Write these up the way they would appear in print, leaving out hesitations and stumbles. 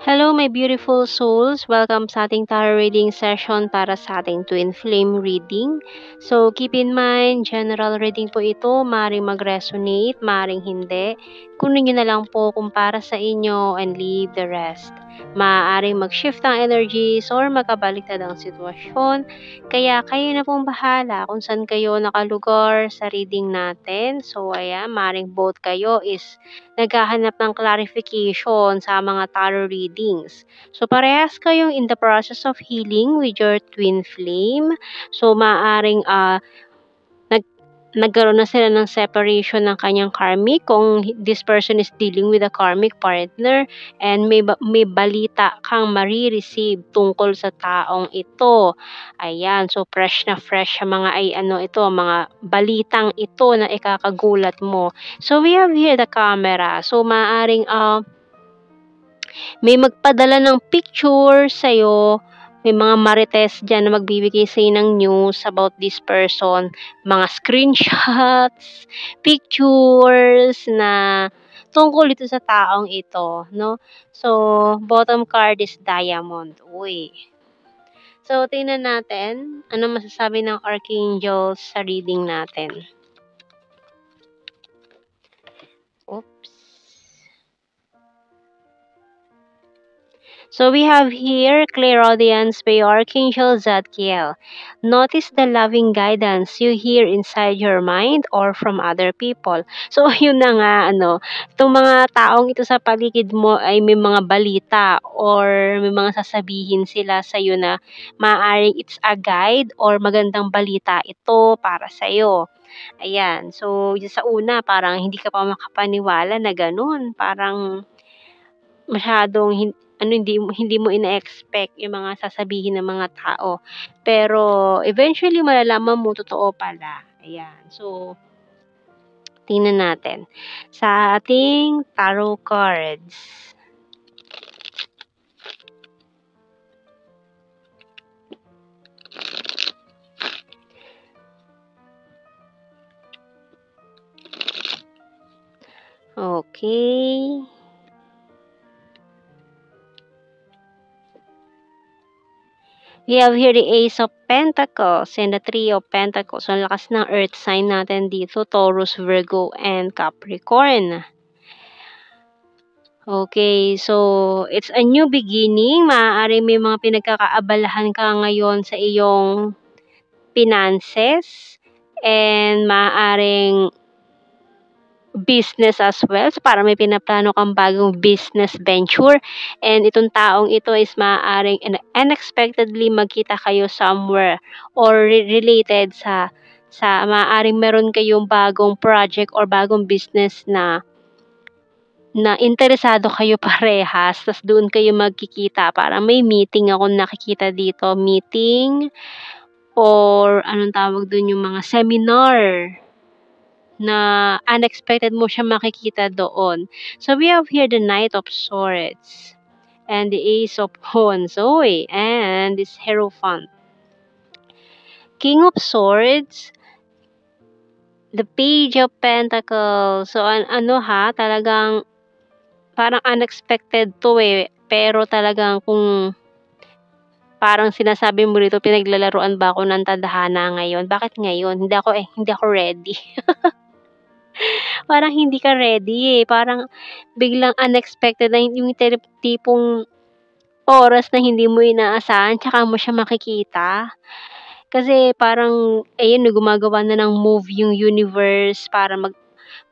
Hello, my beautiful souls. Welcome sa ating tarot reading session para sa ating twin flame reading. So, keep in mind, general reading po ito. Maring mag-resonate, maring hindi. Kunin nyo na lang po kung para sa inyo and leave the rest. Maaaring mag-shift ang energies or magkabaliktad ang sitwasyon. Kaya kayo na pong bahala kung saan kayo nakalugar sa reading natin. So, ayan, maring both kayo is naghahanap ng clarification sa mga tarot readings. So, parehas kayong in the process of healing with your twin flame. So, maaaring nagkaroon na sila ng separation ng kanyang karmic kung this person is dealing with a karmic partner and may balita kang marireceive tungkol sa taong ito. Ayan, so fresh na fresh sa mga mga balitang ito na ikakagulat mo. So we have here the camera. So maaring may magpadala ng picture sa'yo, may mga marites dyan na magbibigay sa'yo ng news about this person, mga screenshots, pictures na tungkol ito sa taong ito, no? So, bottom card is diamond. Uy. So, tingnan natin, ano masasabi ng archangels sa reading natin. Oops. So we have here clear audience by Archangel Zadkiel. Notice the loving guidance you hear inside your mind or from other people. So yun na nga, itong mga taong ito sa paligid mo ay may mga balita or may mga sasabihin sila sa iyo na maaaring it's a guide or magandang balita ito para sa iyo. Ayan. So, sa una, parang hindi ka pa makapaniwala na ganun. Parang masyadong hindi mo ina-expect yung mga sasabihin ng mga tao. Pero eventually malalaman mo totoo pala. Ayan. So, tingnan natin sa ating tarot cards. Okay. We have here the Ace of Pentacles and the Three of Pentacles. So, ang lakas ng Earth sign natin dito, Taurus, Virgo, and Capricorn. Okay, so it's a new beginning. Maaari may mga pinagkakaabalahan ka ngayon sa iyong finances and maaaring business as well. So, para may pinaplano kang bagong business venture. And itong taong ito is maaaring unexpectedly magkita kayo somewhere or related sa maaaring meron kayong bagong project or bagong business na interesado kayo parehas. Tas doon kayo magkikita. Parang may meeting ako nakikita dito. Meeting or anong tawag doon, yung mga seminar na unexpected mo siya makikita doon. So, we have here the Knight of Swords and the Ace of Wands. Oy, and this Hierophant. King of Swords, the Page of Pentacles. So, talagang parang unexpected to eh. Pero talagang kung parang sinasabi mo rito, pinaglalaruan ba ako ng tadhana ngayon? Bakit ngayon? Hindi ako ready. Parang hindi ka ready eh. Parang biglang unexpected na yung tipong oras na hindi mo inaasahan tsaka mo siya makikita. Kasi parang, ayun, gumagawa na ng move yung universe para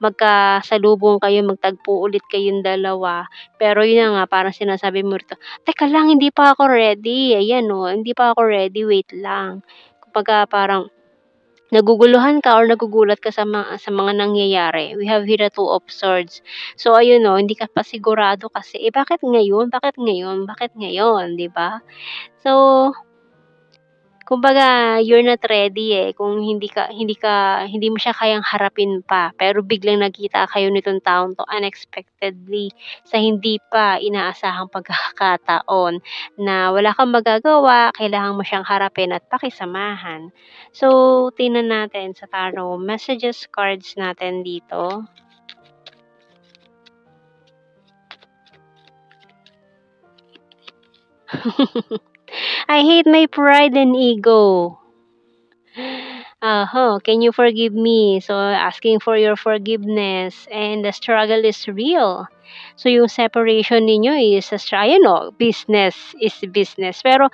magkasalubong kayo, magtagpo ulit kayong dalawa. Pero yun na nga, parang sinasabi mo rito, teka lang, hindi pa ako ready. Ayan o, hindi pa ako ready, wait lang. Kumbaga parang, naguguluhan ka or nagugulat ka sa mga nangyayari. We have here the Two of Swords. So, ayun no, hindi ka pa sigurado kasi, bakit ngayon? Bakit ngayon? Bakit ngayon? 'Di ba? So, kumbaga, you're not ready eh. Kung hindi mo siya kayang harapin pa. Pero biglang nagkita kayo nitong taong to unexpectedly sa hindi pa inaasahang pagkakataon na wala kang magagawa, kailangan mo siyang harapin at pakisamahan. So, tingnan natin sa tarot messages cards natin dito. I hate my pride and ego. Can you forgive me? So, asking for your forgiveness and the struggle is real. So, yung separation ninyo is, business is business. Pero,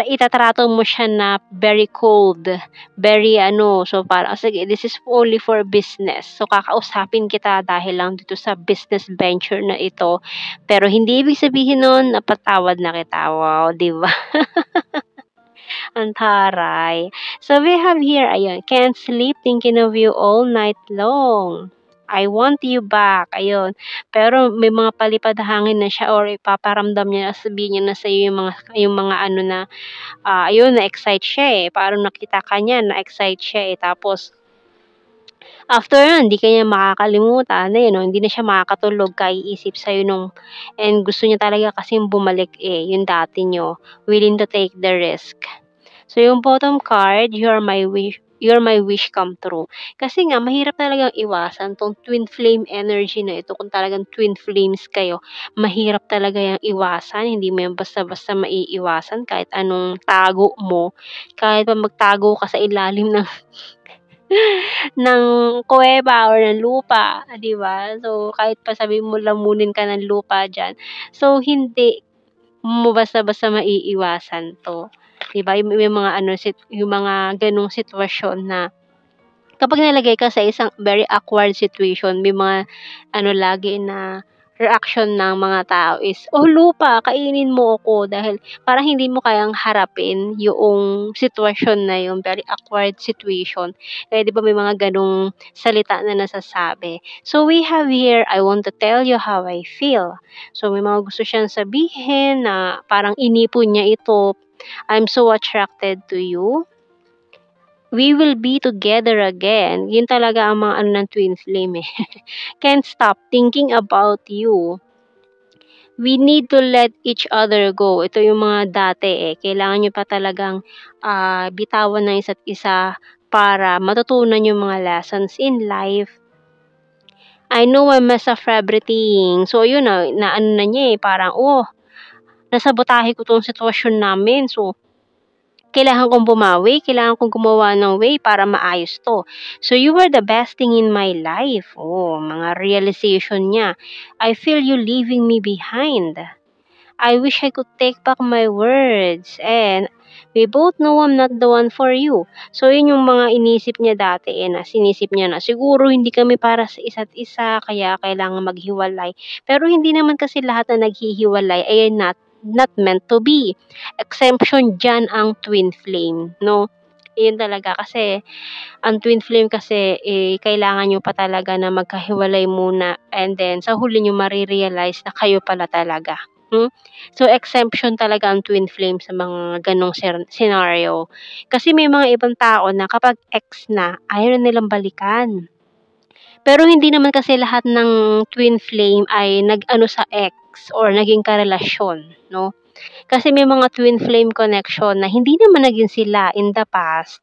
itatrato mo siya na very cold, very so para, sige, this is only for business. So, kakausapin kita dahil lang dito sa business venture na ito. Pero, hindi ibig sabihin nun, napatawad na kita. Wow, di ba? Ang taray. So we have here, ayun, can't sleep thinking of you all night long. I want you back. Ayun. Pero may mga palipad hangin na siya or ipaparamdam niya, sabihin niya na sa iyo yung mga ano na, ayun, na-excite siya eh. Parang nakita ka niya, na-excite siya eh. Tapos, after nun, hindi ka niya makakalimutan. Ayun, no, hindi na siya makakatulog, kaiisip sa'yo and gusto niya talaga kasing bumalik eh, yung dati nyo, willing to take the risk. So, yung bottom card, you're my wish come true. Kasi nga, mahirap talagang iwasan tong twin flame energy na ito. Kung talagang twin flames kayo, mahirap talaga yung iwasan. Hindi mo yan basta-basta maiiwasan kahit anong tago mo. Kahit pa magtago ka sa ilalim ng ng kuweba or ng lupa, 'di ba? So, kahit pa sabihin mo lamunin ka ng lupa diyan. So, hindi mo basta-basta maiiwasan 'to, 'di ba? Yung mga yung mga gano'ng sitwasyon na kapag nalagay ka sa isang very awkward situation, may mga lagi na reaction ng mga tao is, "Oh, lupa, kainin mo ako." Dahil parang hindi mo kayang harapin yung sitwasyon na yung very awkward situation. Kaya 'di ba may mga gano'ng salita na nasasabi. So we have here, "I want to tell you how I feel." So may mga gusto siyang sabihin na parang inipon niya ito, "I'm so attracted to you. We will be together again." Yun talaga ang mga ng twin flame eh. "Can't stop thinking about you. We need to let each other go." Ito yung mga dati eh. Kailangan nyo pa talagang bitawan ng isa't isa para matutunan yung mga lessons in life. "I know I mess up everything." So yun na niya eh. Parang, nasabotahe ko tong sitwasyon namin. So, kailangan kong bumawi, kailangan kong gumawa ng way para maayos 'to. "So you were the best thing in my life." Mga realization niya. "I feel you leaving me behind. I wish I could take back my words. And we both know I'm not the one for you." So yun yung mga inisip niya dati na sinisip niya na siguro hindi kami para sa isa't isa kaya kailangan maghiwalay. Pero hindi naman kasi lahat na naghihiwalay ay not meant to be. Exemption diyan ang twin flame, no? Yun talaga kasi ang twin flame kasi kailangan nyo pa talaga na magkahiwalay muna and then sa huli nyo marirealize na kayo pala talaga. So, exemption talaga ang twin flame sa mga ganong scenario. Kasi may mga ibang tao na kapag ex na, ayaw na nilang balikan. Pero hindi naman kasi lahat ng twin flame ay nag-ano sa ex or naging karelasyon, no? Kasi may mga twin flame connection na hindi naman naging sila in the past,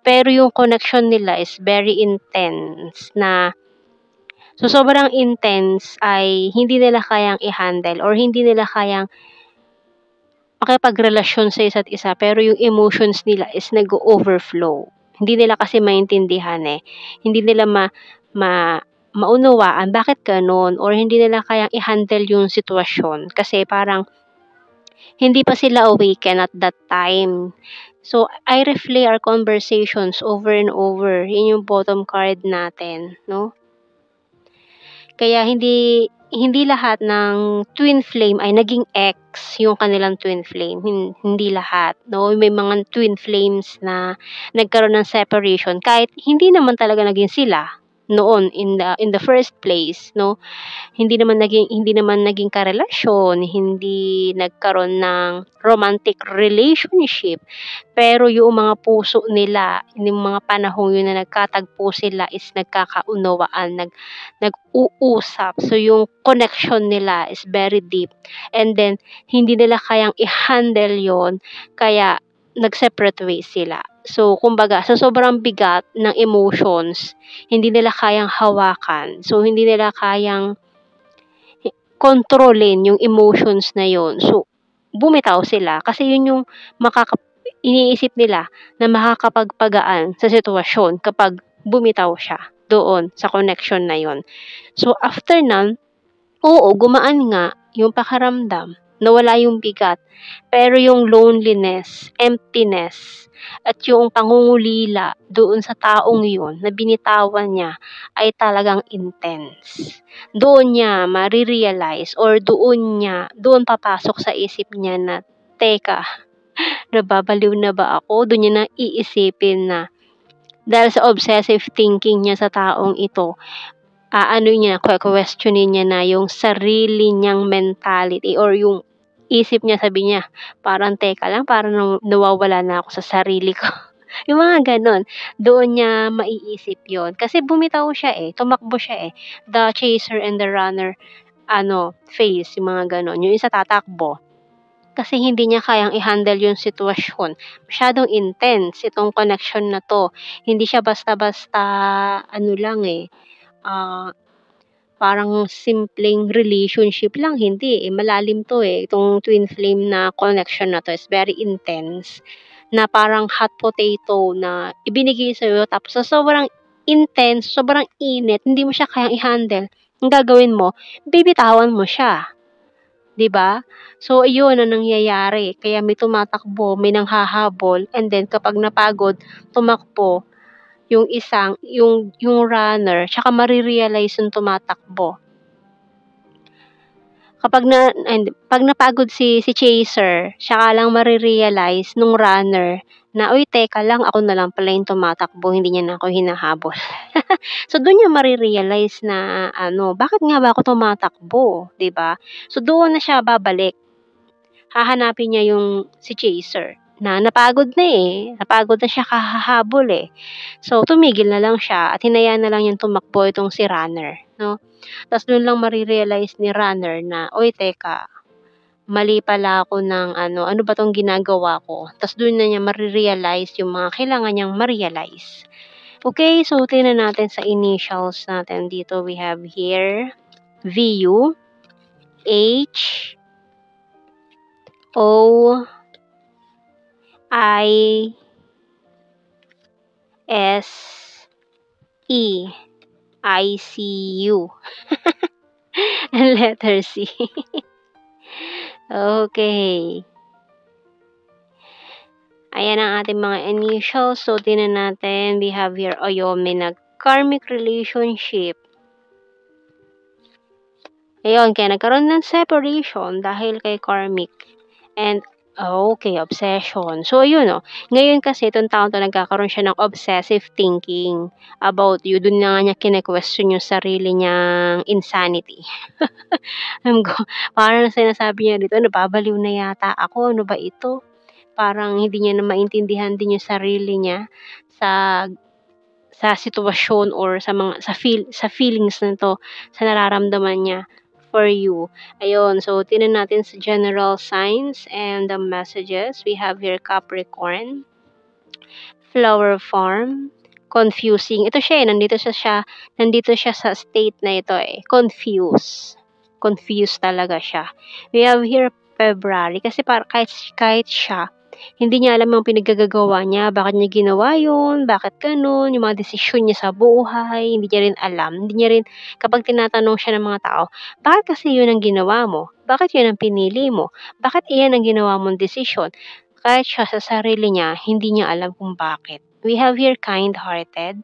pero yung connection nila is very intense na so sobrang intense ay hindi nila kayang i-handle or hindi nila kayang makipagrelasyon sa isa't isa pero yung emotions nila is nag-o-overflow. Hindi nila kasi maintindihan eh. Hindi nila maunawaan bakit gano'n or hindi nila kayang i-handle yung sitwasyon kasi parang hindi pa sila awaken at that time. So, I replay our conversations over and over. Yun yung bottom card natin, no? Kaya hindi lahat ng twin flame ay naging ex yung kanilang twin flame. Hindi lahat, no? May mga twin flames na nagkaroon ng separation kahit hindi naman talaga naging sila noon in the first place, no? Hindi naman naging karelasyon, hindi nagkaroon ng romantic relationship. Pero yung mga puso nila, yung mga panahong yun na nagkatagpo sila is nagkakaunawaan, nag-uusap. So yung connection nila is very deep. And then hindi nila kayang i-handle yon kaya nag-separate ways sila. So, kumbaga, sa sobrang bigat ng emotions, hindi nila kayang hawakan. So, hindi nila kayang kontrolin yung emotions na yon. So, bumitaw sila kasi yun yung iniisip nila na makakapagpagaan sa sitwasyon kapag bumitaw siya doon sa connection na yun. So, after nun, oo, gumaan nga yung pakiramdam, nawala yung bigat, pero yung loneliness, emptiness, at yung pangungulila doon sa taong yun na binitawan niya ay talagang intense. Doon niya mare-realize or doon papasok sa isip niya na, teka, nababaliw na ba ako? Doon niya na iisipin na dahil sa obsessive thinking niya sa taong ito, ano niya, questionin niya na yung sarili niyang mentality or yung isip niya, sabi niya, parang teka lang, parang nawawala na ako sa sarili ko. Yung mga gano'n, doon niya maiisip yon. Kasi bumitaw siya tumakbo siya The chaser and the runner, phase, yung mga gano'n. Yung isa tatakbo, kasi hindi niya kayang i-handle yung sitwasyon. Masyadong intense itong connection na 'to. Hindi siya basta-basta lang ah, parang simpleng relationship lang, hindi malalim 'to itong twin flame na connection na 'to is very intense, na parang hot potato na ibinigay sa'yo tapos sa sobrang intense, sobrang init, hindi mo siya kayang i-handle, ang gagawin mo, bibitawan mo siya, 'di ba? So iyon ang nangyayari, kaya may tumatakbo, may nanghahabol, and then kapag napagod, tumakbo yung runner, tsaka mare-realize yung tumatakbo. Pag napagod si chaser, tsaka lang mare-realize nung runner na, "Uy, teka lang, ako na lang pala yung tumatakbo, hindi niya na ako hinahabol." So, dun niya mare-realize na bakit nga ba ako tumatakbo, 'di ba? So, doon na siya babalik. Hahanapin niya yung si chaser na napagod napagod na siya kahahabol So, tumigil na lang siya at hinayaan na lang niyang tumakbo itong si runner, 'no? Ta's dun lang mare-realize ni runner na, "Uy, teka, mali pala ako ng ano ba 'tong ginagawa ko?" Ta's dun na niya mare-realize yung mga kailangan niyang ma-realize. Okay, so tingnan natin sa initials natin dito. We have here VU, H, O, I, S, E, ICU, and letter C. Okay. Ayan ang ating mga initials. So, tingnan natin. We have here, may nag-karmic relationship. Ayun, kaya nagkaroon ng separation dahil kay karmic. And, okay, obsession. So, ayun ngayon kasi, itong taon to, nagkakaroon siya ng obsessive thinking about you. Doon na nga niya kine-question yung sarili niyang insanity. Alam ko, parang sinasabi niya dito, nababaliw na yata ako. Ano ba ito? Parang hindi niya na maintindihan din yung sarili niya sa sitwasyon or sa feelings nito, sa nararamdaman niya for you. Ayun, so tingnan natin sa general signs and the messages. We have here Capricorn, flower farm, confusing. Ito siya nandito siya sa state na ito confused. Confused talaga siya. We have here February kasi kahit siya hindi niya alam yung pinaggagawa niya, bakit niya ginawa yun, bakit ganun, yung mga desisyon niya sa buhay, hindi niya rin alam. Hindi niya rin, kapag tinatanong siya ng mga tao, bakit kasi yun ang ginawa mo? Bakit yun ang pinili mo? Bakit iyan ang ginawa mong desisyon? Kahit siya sa sarili niya, hindi niya alam kung bakit. We have here kind-hearted,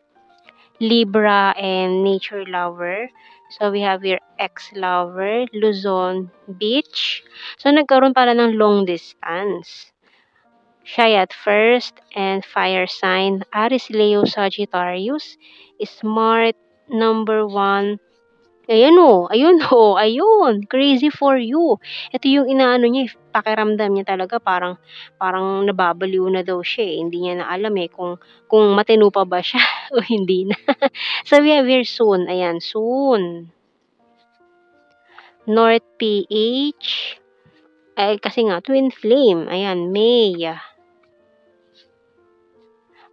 Libra, and nature lover. So, we have here ex-lover, Luzon Beach. So, nagkaroon pala ng long distance. Shy at first, and fire sign, Aries, Leo, Sagittarius, smart, number 1. Ayan ayun, crazy for you. Ito yung inaano niya pakiramdam niya talaga parang nababaliw na daw siya hindi niya na alam kung matino pa ba siya o hindi na. So, we have here soon, ayan, soon. North PH, kasi nga, twin flame, ayan, May.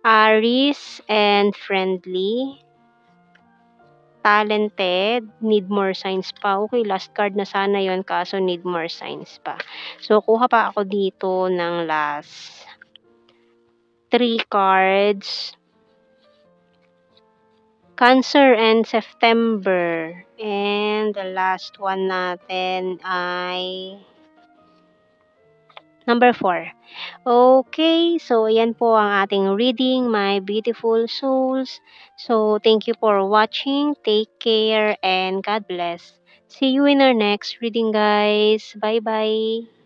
Aries and friendly. talented, need more signs pa. Okay, last card na sana yon kaso need more signs pa. So, kuha pa ako dito ng last 3 cards. Cancer and September. And the last one natin ay number 4. Okay, so ayan po ang ating reading, my beautiful souls. So, thank you for watching. Take care and God bless. See you in our next reading, guys. Bye-bye.